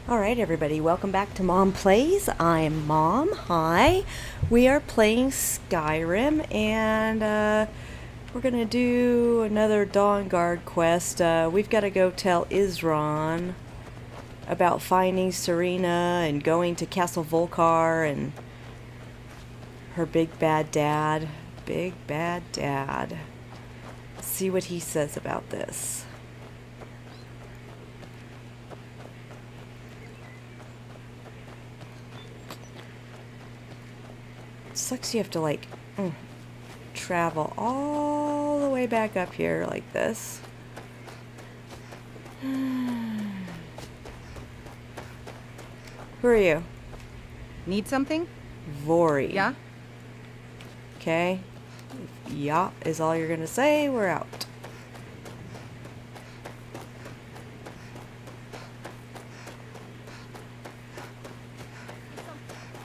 Alright everybody, welcome back to Mom Plays. I'm Mom. Hi. We are playing Skyrim and we're gonna do another Dawnguard quest. We've got to go tell Isran about finding Serena and going to Castle Volkar and her big bad dad. Big bad dad. Let's see what he says about this. Sucks you have to like travel all the way back up here like this. Who are you? Need something? Vori. Yeah? Okay. Yeah is all you're gonna say. We're out.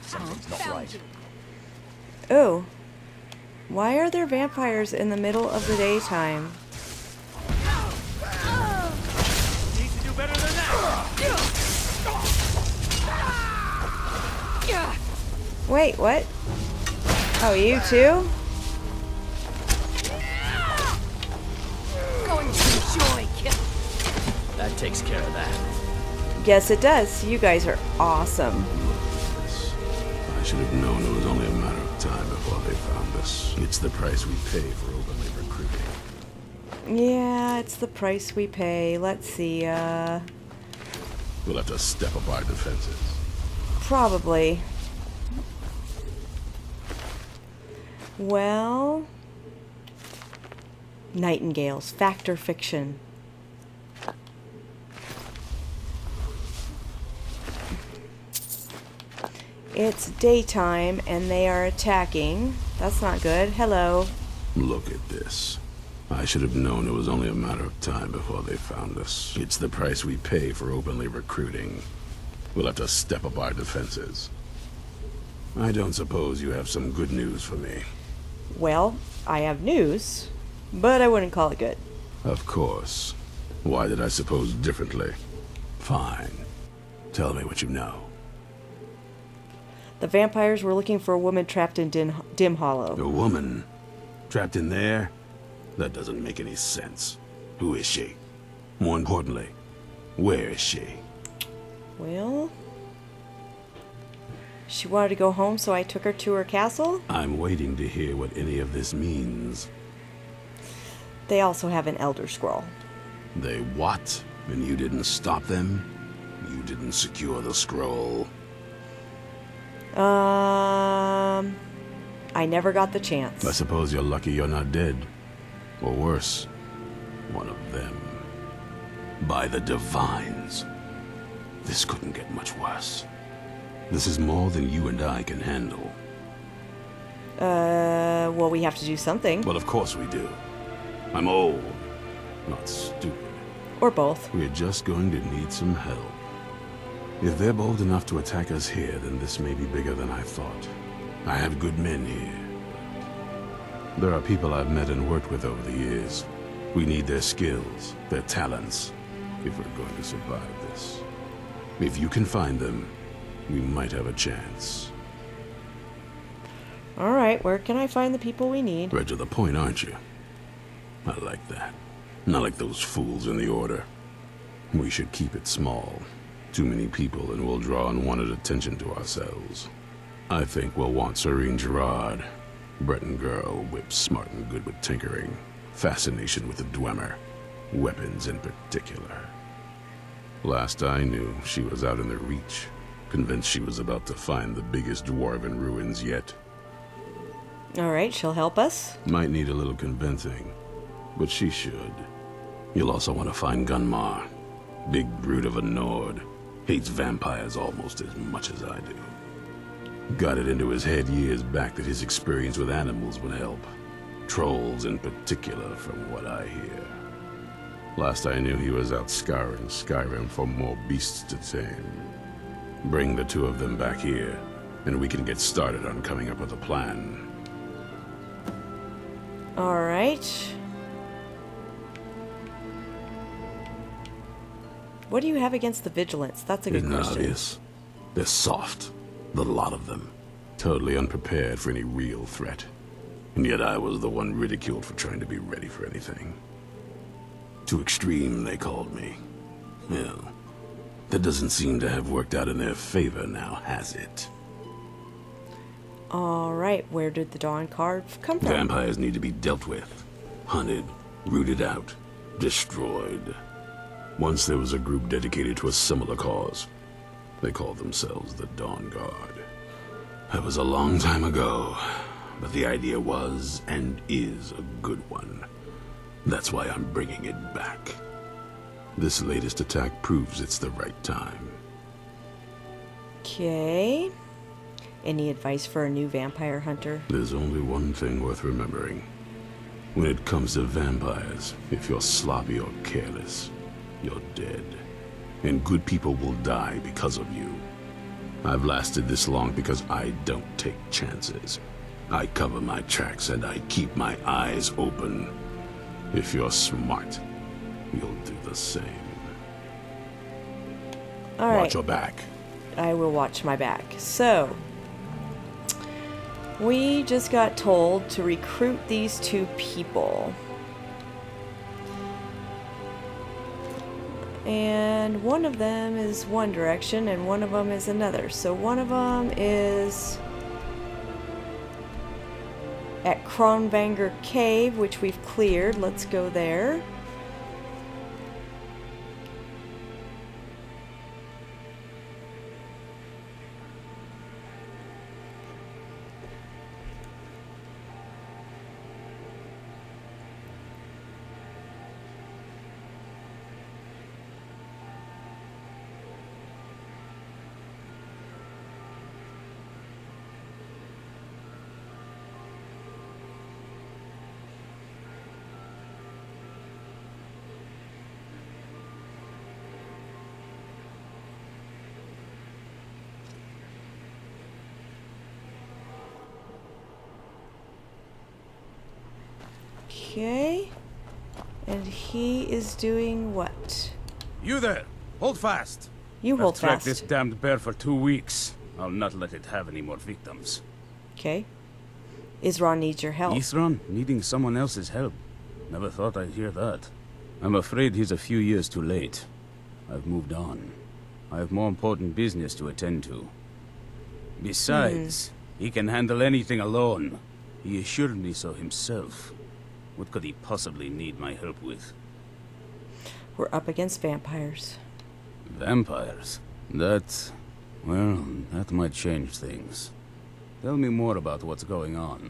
Something's not right. Oh. Why are there vampires in the middle of the daytime? Need to do better than that. Wait, what? Oh, you too? Going to enjoy kill. That takes care of that. Yes, it does. You guys are awesome. I should have known it was only a matter of time before they found us. It's the price we pay for openly recruiting. Yeah, it's the price we pay. Let's see, We'll have to step up our defenses. probably. Well, nightingales, fact or fiction? It's daytime and they are attacking. That's not good. Hello. Look at this. I should have known it was only a matter of time before they found us. It's the price we pay for openly recruiting. We'll have to step up our defenses. I don't suppose you have some good news for me. Well, I have news, but I wouldn't call it good. Of course. Why did I suppose differently? Fine. Tell me what you know. The vampires were looking for a woman trapped in Dim Hollow. A woman? Trapped in there? That doesn't make any sense. Who is she? More importantly, where is she? Well, she wanted to go home, so I took her to her castle. I'm waiting to hear what any of this means. They also have an Elder Scroll. They what? And you didn't stop them? You didn't secure the scroll? I never got the chance. I suppose you're lucky you're not dead. Or worse, one of them. By the Divines. This couldn't get much worse. This is more than you and I can handle. Well, we have to do something. Well, of course we do. I'm old, not stupid. Or both. We're just going to need some help. If they're bold enough to attack us here, then this may be bigger than I thought. I have good men here. There are people I've met and worked with over the years. We need their skills, their talents, if we're going to survive this. If you can find them, we might have a chance. Alright, where can I find the people we need? Right to the point, aren't you? I like that. Not like those fools in the Order. We should keep it small. Too many people and we'll draw unwanted attention to ourselves. I think we'll want Serene Gerard. Breton girl, whip smart and good with tinkering. Fascination with the Dwemer. Weapons in particular. Last I knew, she was out in the Reach. Convinced she was about to find the biggest dwarven ruins yet. Alright, she'll help us. Might need a little convincing, but she should. You'll also want to find Gunmar. Big brute of a Nord. Hates vampires almost as much as I do. Got it into his head years back that his experience with animals would help. Trolls in particular, from what I hear. Last I knew he was out scouring Skyrim for more beasts to tame. Bring the two of them back here, and we can get started on coming up with a plan. Alright. What do you have against the vigilance? That's a good Isn't it question. obvious? They're soft, the lot of them. Totally unprepared for any real threat. And yet I was the one ridiculed for trying to be ready for anything. Too extreme, they called me. Well, that doesn't seem to have worked out in their favor now, has it? Alright, where did the Dawnguard come from? Vampires need to be dealt with, hunted, rooted out, destroyed. Once there was a group dedicated to a similar cause. They called themselves the Dawnguard. That was a long time ago, but the idea was and is a good one. That's why I'm bringing it back. This latest attack proves it's the right time. Okay. Any advice for a new vampire hunter? There's only one thing worth remembering. When it comes to vampires, if you're sloppy or careless, you're dead. And good people will die because of you. I've lasted this long because I don't take chances. I cover my tracks and I keep my eyes open. If you're smart, you'll do the same. Alright. Watch your back. I will watch my back. So, we just got told to recruit these two people. And one of them is one direction and one of them is another. So one of them is at Kronvanger Cave, which we've cleared. Let's go there. Okay. And he is doing what? You there! Hold fast! You hold I've tracked fast. this damned bear for 2 weeks. I'll not let it have any more victims. Okay. Isran needs your help. Isran needing someone else's help. Never thought I'd hear that. I'm afraid he's a few years too late. I've moved on. I have more important business to attend to. Besides, he can handle anything alone. He assured me so himself. What could he possibly need my help with? We're up against vampires. Vampires? That... well, that might change things. Tell me more about what's going on.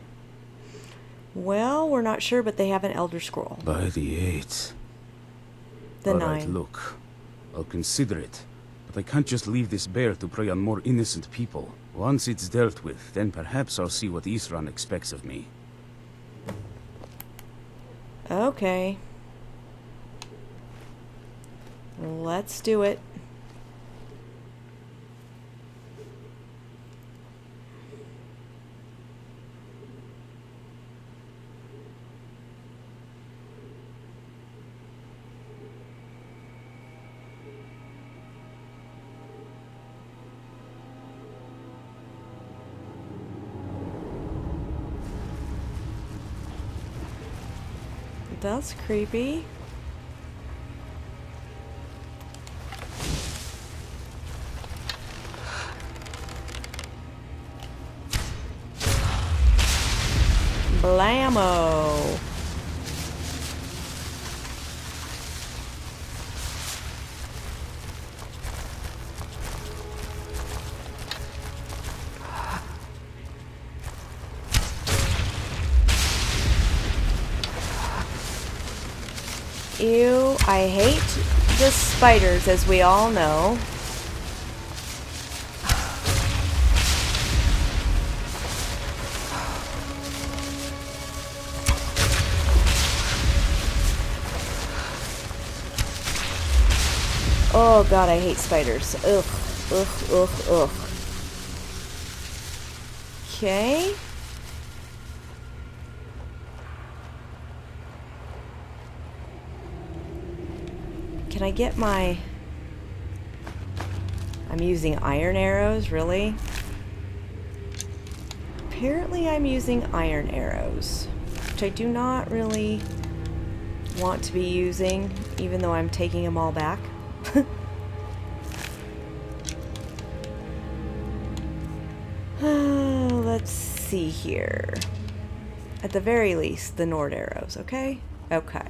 Well, we're not sure, but they have an Elder Scroll. By the 8. The All right, 9. look. I'll consider it. But I can't just leave this bear to prey on more innocent people. Once it's dealt with, then perhaps I'll see what Isran expects of me. Okay. Let's do it. That's creepy. Blammo. Ew, I hate the spiders, as we all know. Oh god, I hate spiders. Ugh, ugh, ugh, ugh. Okay. Can I get my I'm using iron arrows, really? Apparently I'm using iron arrows, which I do not really want to be using, even though I'm taking them all back. Let's see here. At the very least, the Nord arrows, okay? Okay.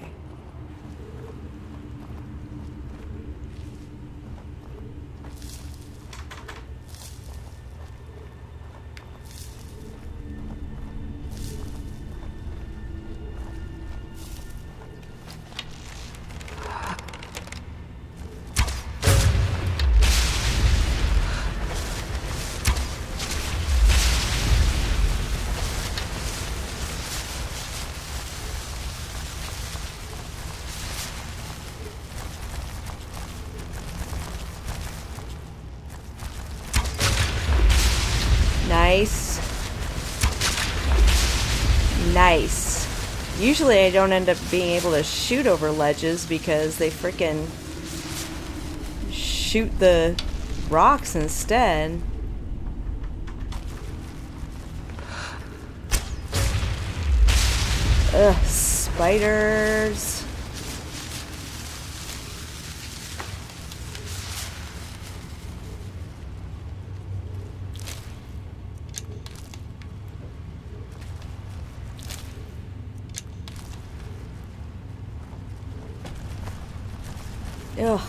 Nice. Nice. Usually I don't end up being able to shoot over ledges because they frickin' shoot the rocks instead. Ugh, spiders. Ugh.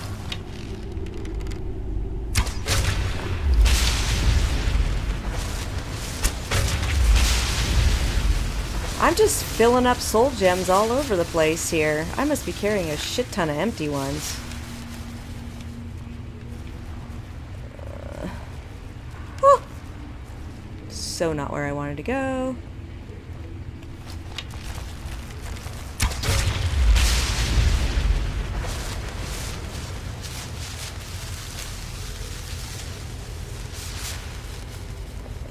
I'm just filling up soul gems all over the place here. I must be carrying a shit ton of empty ones. Whew. So not where I wanted to go.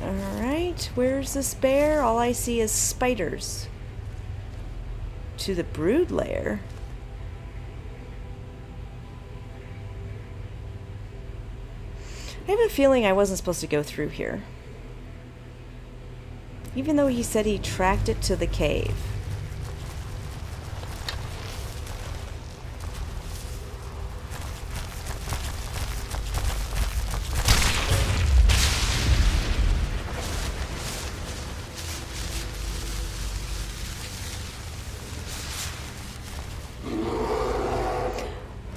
Alright, where's this bear? All I see is spiders. To the brood lair. I have a feeling I wasn't supposed to go through here. Even though he said he tracked it to the cave.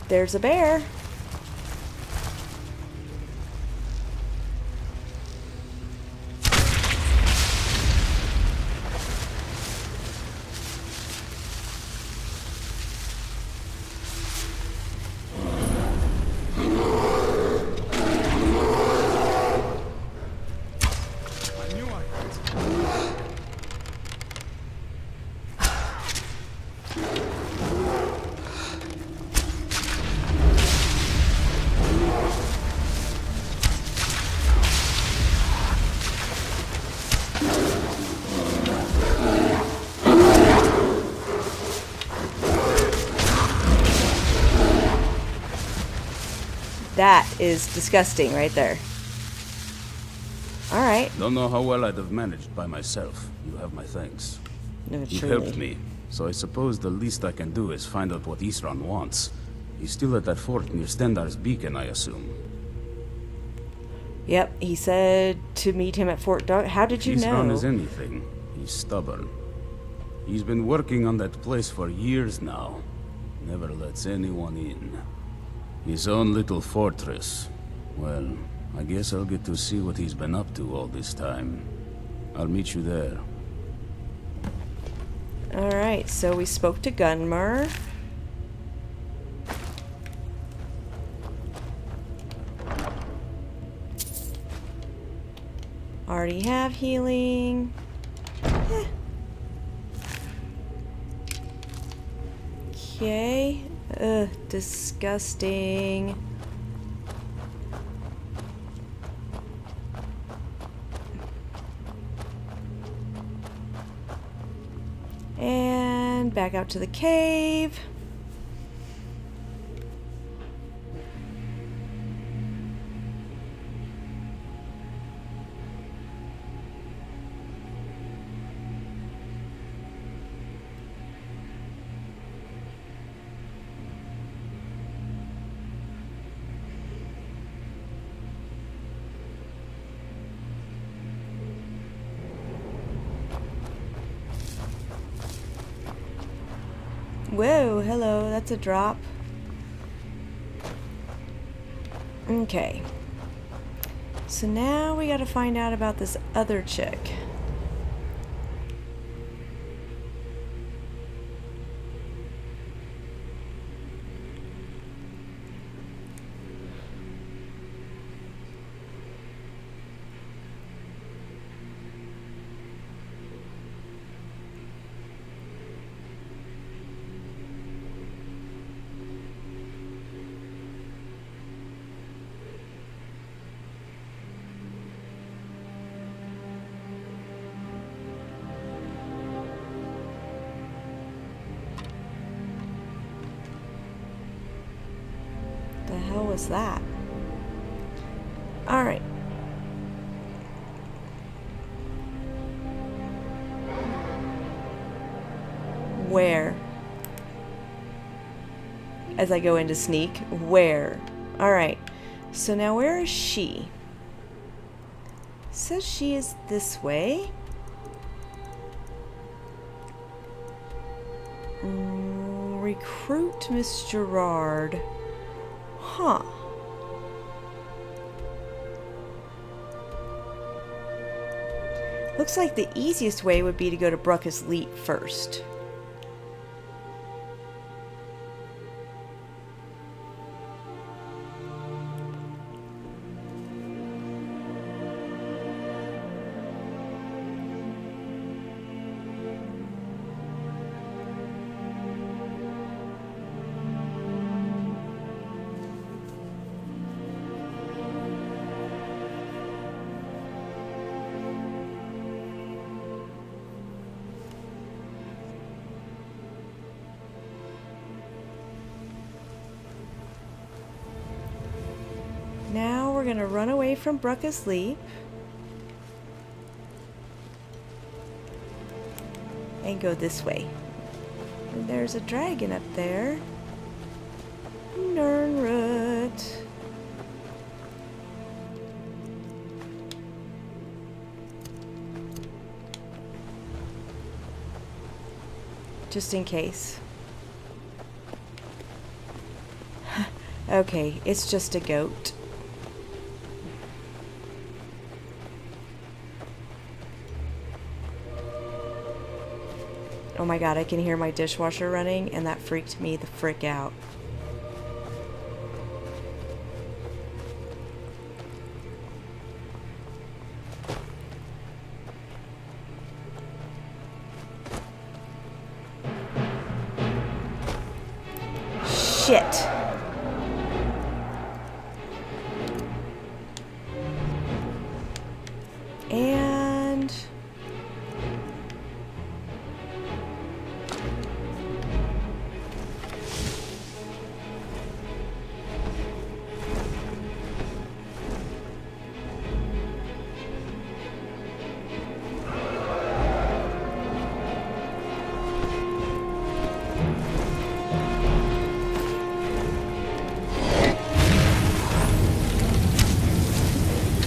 There's a bear. That is disgusting right there. Alright. Don't know how well I'd have managed by myself. You have my thanks. No, You've truly. helped me, so I suppose the least I can do is find out what Isran wants. He's still at that fort near Stendar's beacon, I assume. Yep, he said to meet him at Fort Dark. How did you Isran know? is anything. He's stubborn. He's been working on that place for years now. Never lets anyone in. His own little fortress. Well, I guess I'll get to see what he's been up to all this time. I'll meet you there. Alright, so we spoke to Gunmar. Already have healing. Okay. Ugh, disgusting. And back out to the cave. whoa, hello, that's a drop. Okay. So now we gotta find out about this other chick. The hell was that? All right. Where? As I go into sneak, where? All right. So now where is she? Says she is this way. Recruit Miss Gerard. Huh. Looks like the easiest way would be to go to Bruckus Leap first. Now we're gonna run away from Bruckus Leap and go this way. And there's a dragon up there. Nernrut. Just in case. Okay, it's just a goat. Oh my god, I can hear my dishwasher running, and that freaked me the frick out. Shit. And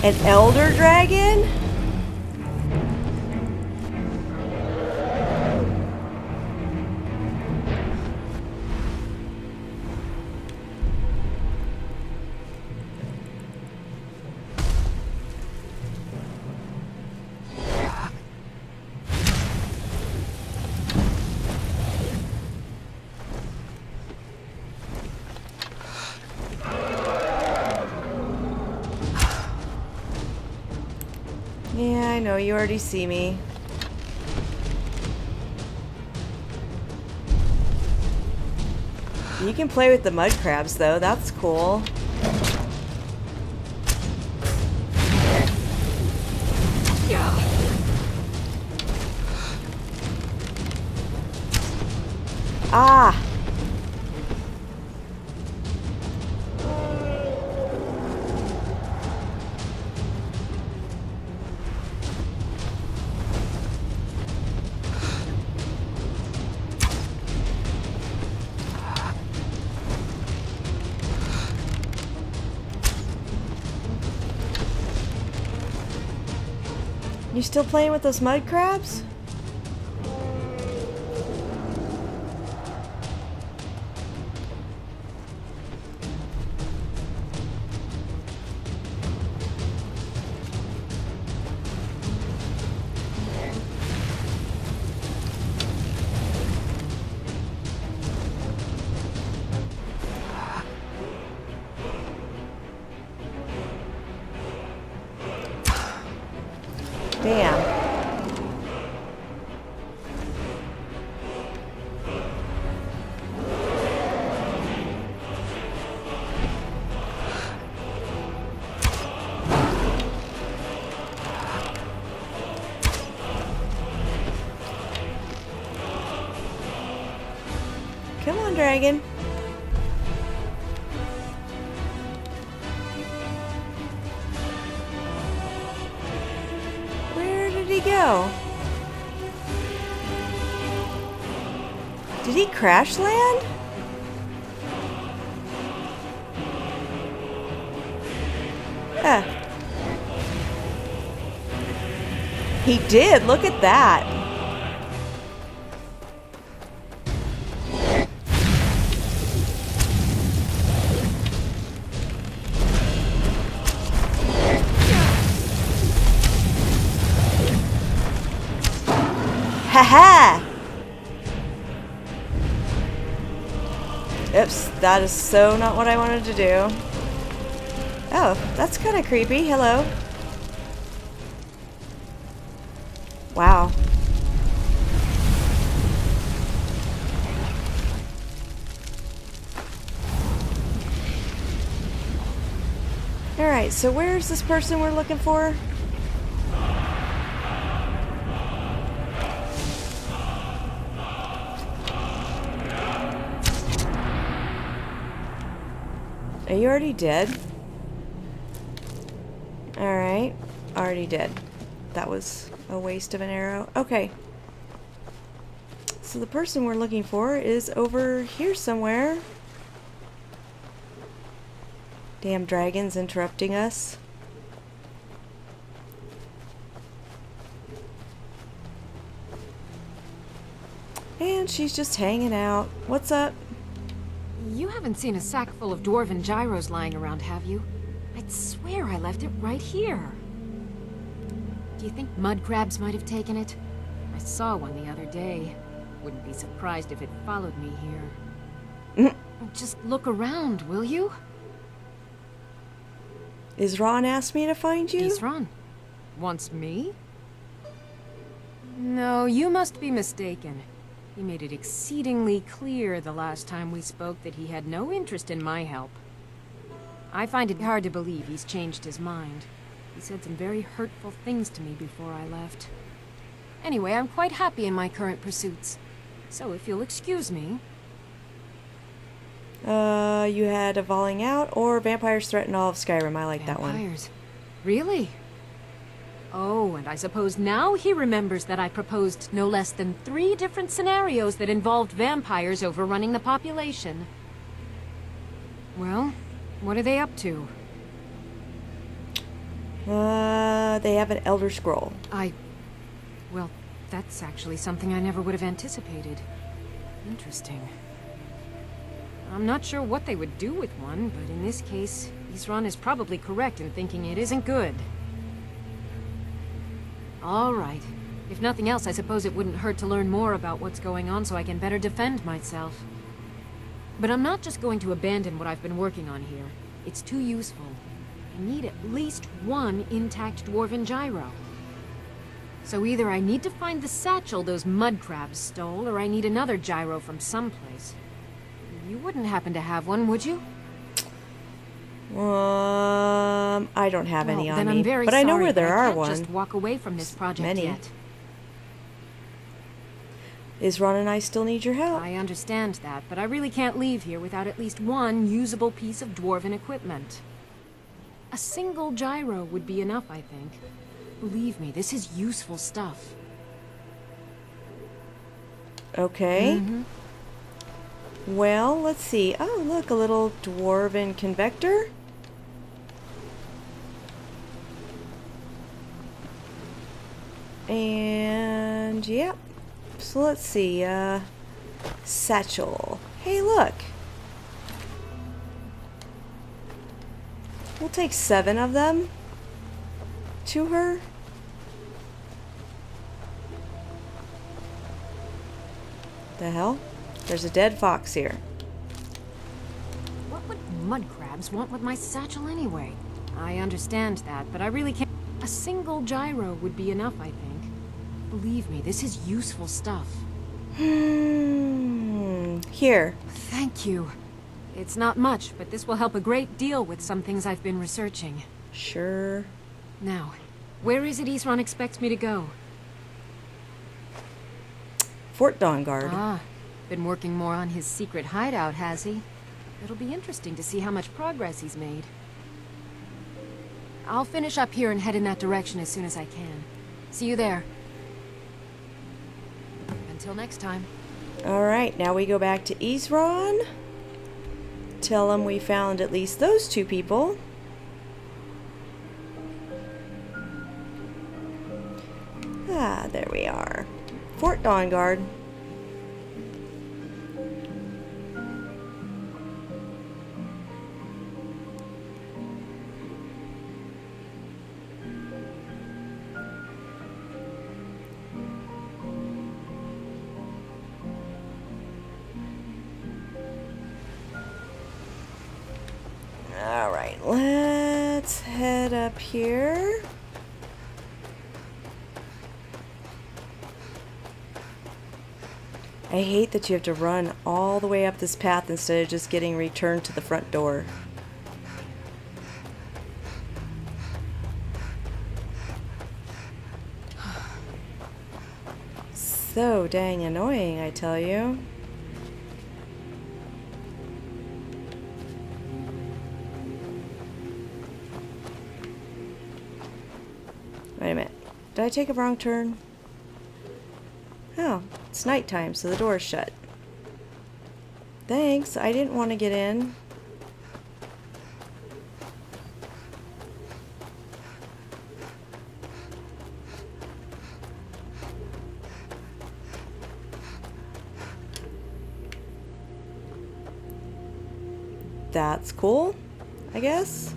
an elder dragon? Yeah, I know, you already see me. You can play with the mud crabs though, that's cool. Ah! You still playing with those mud crabs? Damn. Come on, dragon. Where did he go? Did he crash land? He did. Look at that. Haha! Oops, that is so not what I wanted to do. Oh, that's kind of creepy. Hello. Wow. Alright, so where's this person we're looking for? Are you already dead? Alright, already dead. That was a waste of an arrow. Okay. So the person we're looking for is over here somewhere. Damn dragons interrupting us. And she's just hanging out. What's up? You haven't seen a sack full of dwarven gyros lying around, have you? I'd swear I left it right here. Do you think mud crabs might have taken it? I saw one the other day. Wouldn't be surprised if it followed me here. Just look around, will you? Is Ron asked me to find you? He's Ron. Wants me? No, you must be mistaken. He made it exceedingly clear the last time we spoke that he had no interest in my help. I find it hard to believe he's changed his mind. He said some very hurtful things to me before I left. Anyway, I'm quite happy in my current pursuits. So if you'll excuse me... You had a falling out or vampires threaten all of Skyrim. I like that one. Vampires? Really? Oh, and I suppose now he remembers that I proposed no less than 3 different scenarios that involved vampires overrunning the population. Well, what are they up to? They have an Elder Scroll. Well, that's actually something I never would have anticipated. Interesting. I'm not sure what they would do with one, but in this case, Isran is probably correct in thinking it isn't good. All right. If nothing else, I suppose it wouldn't hurt to learn more about what's going on so I can better defend myself. But I'm not just going to abandon what I've been working on here. It's too useful. I need at least 1 intact dwarven gyro. So either I need to find the satchel those mud crabs stole, or I need another gyro from someplace. You wouldn't happen to have one, would you? I don't have any on then me, I'm very but I know sorry, where there but I are can't one. just walk away from this project Many. yet. Is Ron and I still need your help? I understand that, but I really can't leave here without at least 1 usable piece of dwarven equipment. A single gyro would be enough, I think. Believe me, this is useful stuff. Okay. Well, let's see. Oh, look, a little dwarven convector. And, yep. So let's see, satchel. Hey, look. We'll take 7 of them to her. The hell? There's a dead fox here. What would mud crabs want with my satchel anyway? I understand that, but I really can't... A single gyro would be enough, I think. Believe me, this is useful stuff. Here. Thank you. It's not much, but this will help a great deal with some things I've been researching. Sure. Now, where is it Isran expects me to go? Fort Dawnguard. Ah, been working more on his secret hideout, has he? It'll be interesting to see how much progress he's made. I'll finish up here and head in that direction as soon as I can. See you there. Until next time. Alright, now we go back to Isran. Tell him we found at least those two people. Ah, there we are. Fort Dawnguard. Alright, let's head up here. I hate that you have to run all the way up this path instead of just getting returned to the front door. So dang annoying, I tell you. Wait a minute. Did I take a wrong turn? Oh, it's nighttime, so the door's shut. Thanks, I didn't want to get in. That's cool, I guess.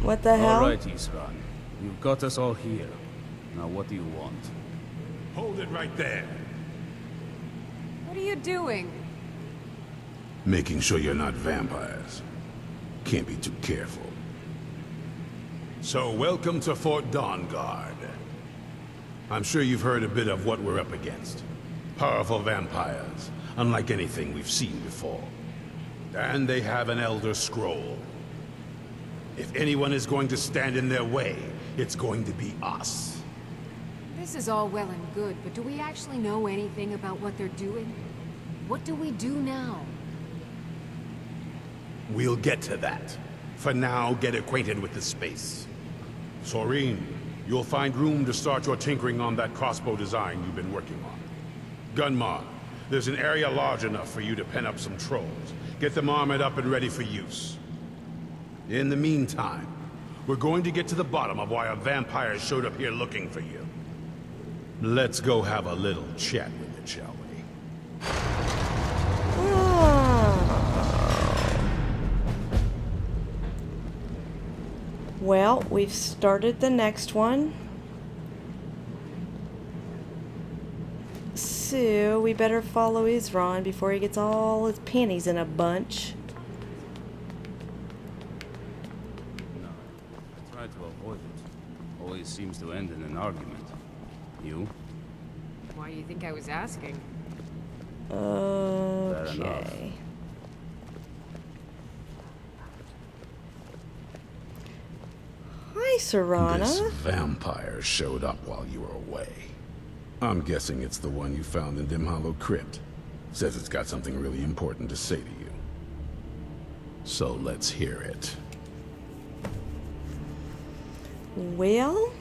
What the hell? All right, Isran. You've got us all here. Now what do you want? Hold it right there. What are you doing? Making sure you're not vampires. Can't be too careful. So, welcome to Fort Dawnguard. I'm sure you've heard a bit of what we're up against. Powerful vampires, unlike anything we've seen before. And they have an Elder Scroll. If anyone is going to stand in their way, it's going to be us. This is all well and good, but do we actually know anything about what they're doing? What do we do now? We'll get to that. For now, get acquainted with the space. Soreen, you'll find room to start your tinkering on that crossbow design you've been working on. Gunmar, there's an area large enough for you to pen up some trolls. Get them armored up and ready for use. In the meantime, we're going to get to the bottom of why a vampire showed up here looking for you. Let's go have a little chat with it, shall we? Well, we've started the next one. So, we better follow Isran before he gets all his panties in a bunch. No, I try to avoid it. Always seems to end in an argument. You? Why do you think I was asking? Okay. Hi, Serana. This vampire showed up while you were away. I'm guessing it's the one you found in Dim Hollow Crypt. Says it's got something really important to say to you. So let's hear it. Well,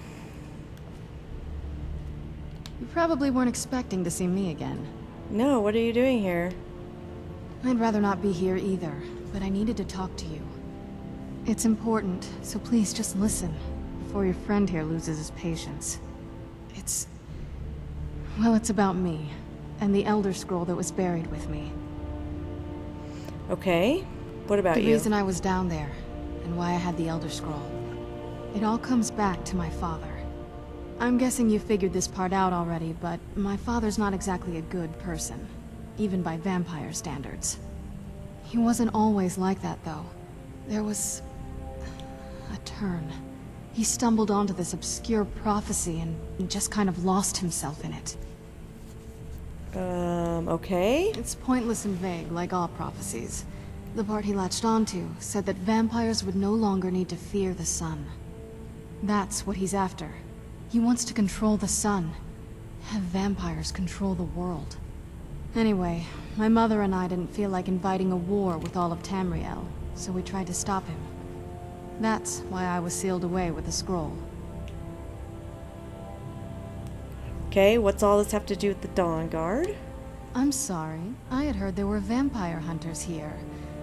You probably weren't expecting to see me again. no, what are you doing here? I'd rather not be here either, but I needed to talk to you. It's important, so please just listen, before your friend here loses his patience. Well, it's about me, and the Elder Scroll that was buried with me. Okay. What about The you? reason I was down there, and why I had the Elder Scroll. It all comes back to my father. I'm guessing you figured this part out already, but my father's not exactly a good person, even by vampire standards. He wasn't always like that, though. There was a turn. He stumbled onto this obscure prophecy and just kind of lost himself in it. Okay. It's pointless and vague, like all prophecies. The part he latched onto said that vampires would no longer need to fear the sun. That's what he's after. He wants to control the sun. Have vampires control the world. Anyway, my mother and I didn't feel like inviting a war with all of Tamriel, so we tried to stop him. That's why I was sealed away with the scroll. Okay, what's all this have to do with the Dawnguard? I'm sorry. I had heard there were vampire hunters here.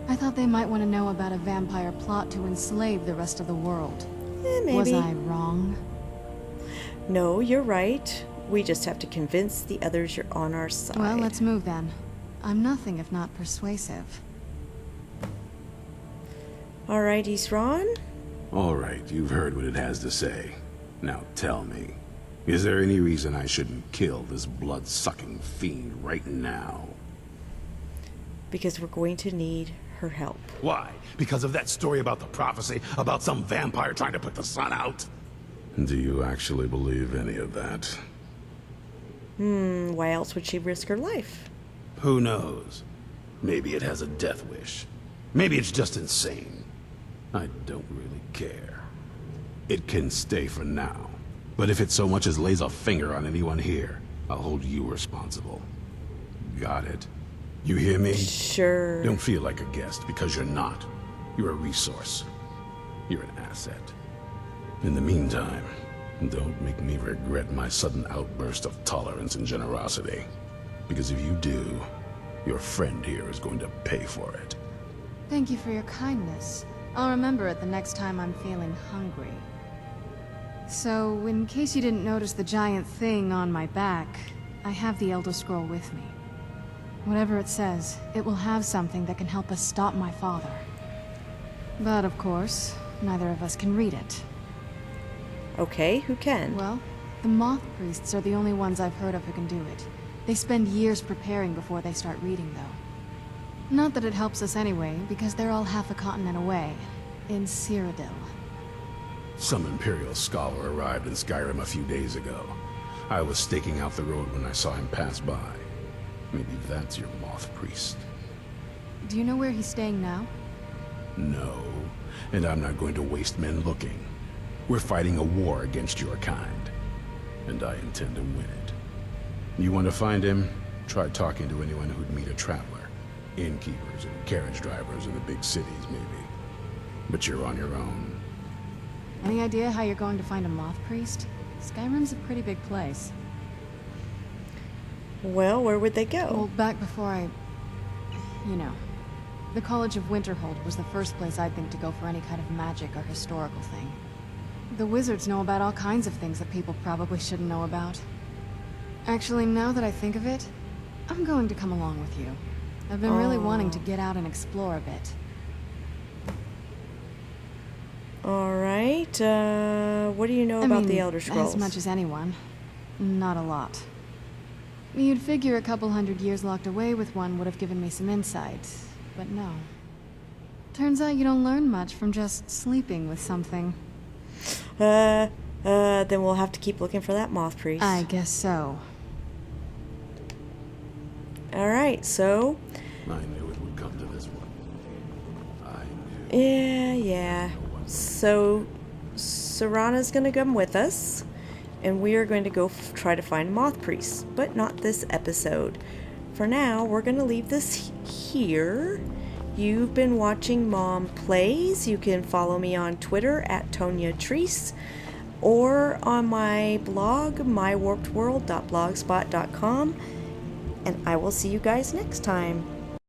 I thought they might want to know about a vampire plot to enslave the rest of the world. Maybe. Was I wrong? No, you're right. We just have to convince the others you're on our side. Well, let's move then. I'm nothing if not persuasive. All right, Isran. All right, you've heard what it has to say. Now tell me, is there any reason I shouldn't kill this blood-sucking fiend right now? Because we're going to need her help. Why? Because of that story about the prophecy? About some vampire trying to put the sun out? Do you actually believe any of that? Why else would she risk her life? Who knows? Maybe it has a death wish. Maybe it's just insane. I don't really care. It can stay for now. But if it so much as lays a finger on anyone here, I'll hold you responsible. Got it? You hear me? Sure. Don't feel like a guest, because you're not. You're a resource. You're an asset. In the meantime, don't make me regret my sudden outburst of tolerance and generosity. Because if you do, your friend here is going to pay for it. Thank you for your kindness. I'll remember it the next time I'm feeling hungry. So, in case you didn't notice the giant thing on my back, I have the Elder Scroll with me. Whatever it says, it will have something that can help us stop my father. But of course, neither of us can read it. Okay, who can? Well, the Moth Priests are the only ones I've heard of who can do it. They spend years preparing before they start reading, though. Not that it helps us anyway, because they're all half a continent away, in Cyrodiil. Some Imperial scholar arrived in Skyrim a few days ago. I was staking out the road when I saw him pass by. Maybe that's your Moth Priest. Do you know where he's staying now? No, and I'm not going to waste men looking. We're fighting a war against your kind, and I intend to win it. You want to find him? Try talking to anyone who'd meet a traveler. Innkeepers and carriage drivers in the big cities, maybe. But you're on your own. Any idea how you're going to find a Moth Priest? Skyrim's a pretty big place. Well, where would they go? Well, back before you know. The College of Winterhold was the first place I'd think to go for any kind of magic or historical thing. The wizards know about all kinds of things that people probably shouldn't know about. Actually, now that I think of it, I'm going to come along with you. I've been really wanting to get out and explore a bit. Alright, what do you know about the Elder Scrolls? As much as anyone. Not a lot. You'd figure a couple hundred years locked away with one would have given me some insight, but no. Turns out you don't learn much from just sleeping with something. Then we'll have to keep looking for that Moth Priest. I guess so. Alright, so... I knew it would come to this one. I knew. Yeah. So, Serana's gonna come with us, and we are going to go try to find Moth Priest, but not this episode. For now, we're gonna leave this here. You've been watching Mom Plays. You can follow me on Twitter at Tonya Treese, or on my blog, mywarpedworld.blogspot.com, and I will see you guys next time.